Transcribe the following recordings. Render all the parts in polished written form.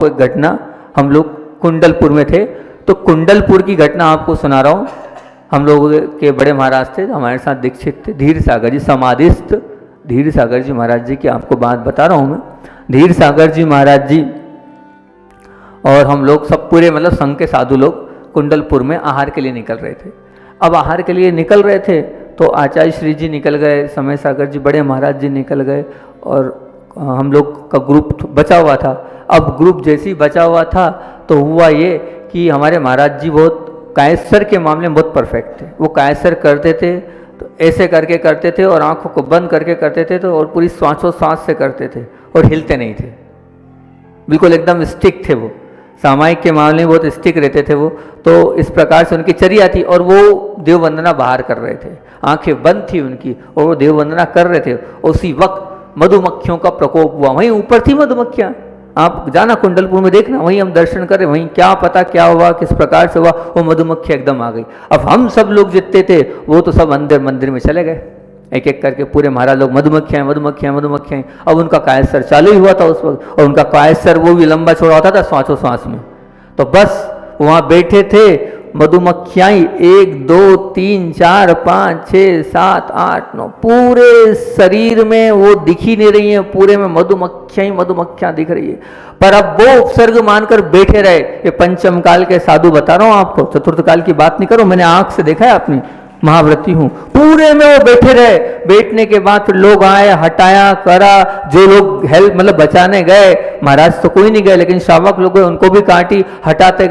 एक घटना, हम लोग कुंडलपुर में थे, तो कुंडलपुर की घटना आपको सुना रहा हूँ। हम लोग के बड़े महाराज थे, हमारे साथ दीक्षित थे, धीर सागर जी, समाधिस्थ धीर सागर जी महाराज जी की आपको बात बता रहा हूँ मैं। धीर सागर जी महाराज जी और हम लोग सब पूरे मतलब संघ के साधु लोग कुंडलपुर में आहार के लिए निकल रहे थे। अब आहार के लिए निकल रहे थे तो आचार्य श्री जी निकल गए, समय सागर जी बड़े महाराज जी निकल गए और हम लोग का ग्रुप बचा हुआ था। अब ग्रुप जैसे ही बचा हुआ था तो हुआ ये कि हमारे महाराज जी बहुत कायसर के मामले में बहुत परफेक्ट थे। वो कायसर करते थे तो ऐसे करके करते थे और आंखों को बंद करके करते थे तो और पूरी सांसों-सांस से करते थे और हिलते नहीं थे, बिल्कुल एकदम स्टिक थे। वो सामायिक के मामले में बहुत स्टिक रहते थे वो। तो इस प्रकार से उनकी चर्या थी और वो देव वंदना बाहर कर रहे थे, आंखें बंद थी उनकी और वो देव वंदना कर रहे थे। उसी वक्त मधुमक्खियों का प्रकोप हुआ, वहीं ऊपर थी मधुमक्खियाँ, आप जाना कुंडलपुर में देखना, वहीं हम दर्शन करें, वहीं क्या पता क्या हुआ, किस प्रकार से हुआ, वो मधुमक्खी एकदम आ गई। अब हम सब लोग जितने थे वो तो सब अंदर मंदिर में चले गए, एक एक करके पूरे महाराज लोग मधुमक्खियाँ मधुमक्खियाँ मधुमक्खियाँ। अब उनका कायसर चालू ही हुआ था उस वक्त, और उनका कायसर वो भी लंबा छोड़ा होता था सांसों सांस में। तो बस वहाँ बैठे थे मधुमक्खियाँ 1 2 3 4 5 6 7 8 9 पूरे शरीर में वो दिख ही नहीं रही है, पूरे में मधुमक्खियाँ दिख रही है। पर अब वो उपसर्ग मानकर बैठे रहे। ये पंचम काल के साधु बता रहा हूँ आपको, चतुर्थ काल की बात नहीं करो, मैंने आंख से देखा है, अपनी महाव्रती हूँ। पूरे में वो बैठे रहे। बैठने के बाद फिर लोग आए, हटाया करा, जो लोग हेल्प मतलब बचाने गए, महाराज तो कोई नहीं गए लेकिन शावक लोग गए, उनको भी काटी, हटाते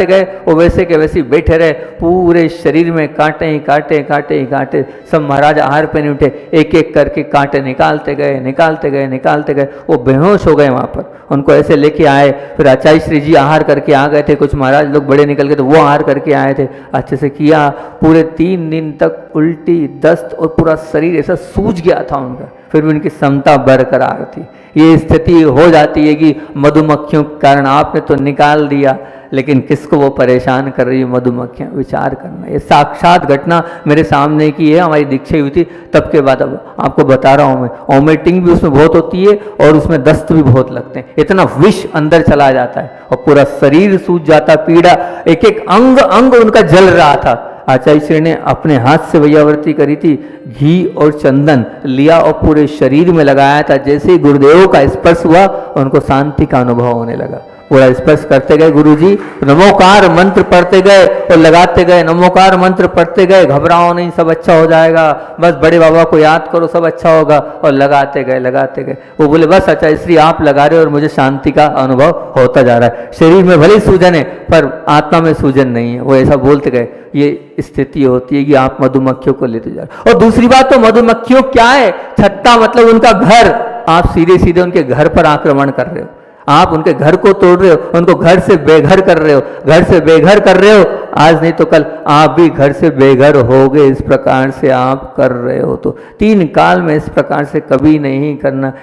गए, वो वैसे के वैसे बैठे रहे। पूरे शरीर में कांटे ही कांटे। सब महाराज आहार पे नहीं उठे, एक एक करके कांटे निकालते गए। वो बेहोश हो गए वहाँ पर। उनको ऐसे लेके आए, फिर आचार्य श्री जी आहार करके आ गए थे, कुछ महाराज लोग बड़े निकल गए तो वो आहार करके आए थे, अच्छे से किया। पूरे 3 दिन तक उल्टी, दस्त और पूरा शरीर ऐसा सूज गया था उनका, फिर भी उनकी समता बरकरार थी। ये स्थिति हो जाती है कि मधुमक्खियों के कारण आपने तो निकाल दिया, लेकिन किसको वो परेशान कर रही है मधुमक्खियाँ, विचार करना। ये साक्षात घटना मेरे सामने की है, हमारी दीक्षा हुई थी तब के बाद। अब आपको बता रहा हूँ मैं, वॉमिटिंग भी उसमें बहुत होती है और उसमें दस्त भी बहुत लगते हैं, इतना विष अंदर चला जाता है और पूरा शरीर सूज जाता, पीड़ा, एक एक अंग उनका जल रहा था। आचार्य श्री ने अपने हाथ से वैयावर्ती करी थी, घी और चंदन लिया और पूरे शरीर में लगाया था। जैसे ही गुरुदेव का स्पर्श हुआ उनको शांति का अनुभव होने लगा। पूरा स्पर्श करते गए गुरुजी, नमोकार मंत्र पढ़ते गए और लगाते गए, नमोकार मंत्र पढ़ते गए, घबराओ नहीं, सब अच्छा हो जाएगा, बस बड़े बाबा को याद करो, सब अच्छा होगा, और लगाते गए। वो बोले बस आचार्य श्री आप लगा रहे हो और मुझे शांति का अनुभव होता जा रहा है। शरीर में भले सूजन है पर आत्मा में सूजन नहीं है, वो ऐसा बोलते गए। ये स्थिति होती है कि आप मधुमक्खियों को लेते जा रहे हो। और दूसरी बात तो मधुमक्खियों क्या है, छत्ता मतलब उनका घर, आप सीधे उनके घर पर आक्रमण कर रहे हो, आप उनके घर को तोड़ रहे हो, उनको घर से बेघर कर रहे हो। आज नहीं तो कल आप भी घर से बेघर होगे, इस प्रकार से आप कर रहे हो। तो 3 काल में इस प्रकार से कभी नहीं करना।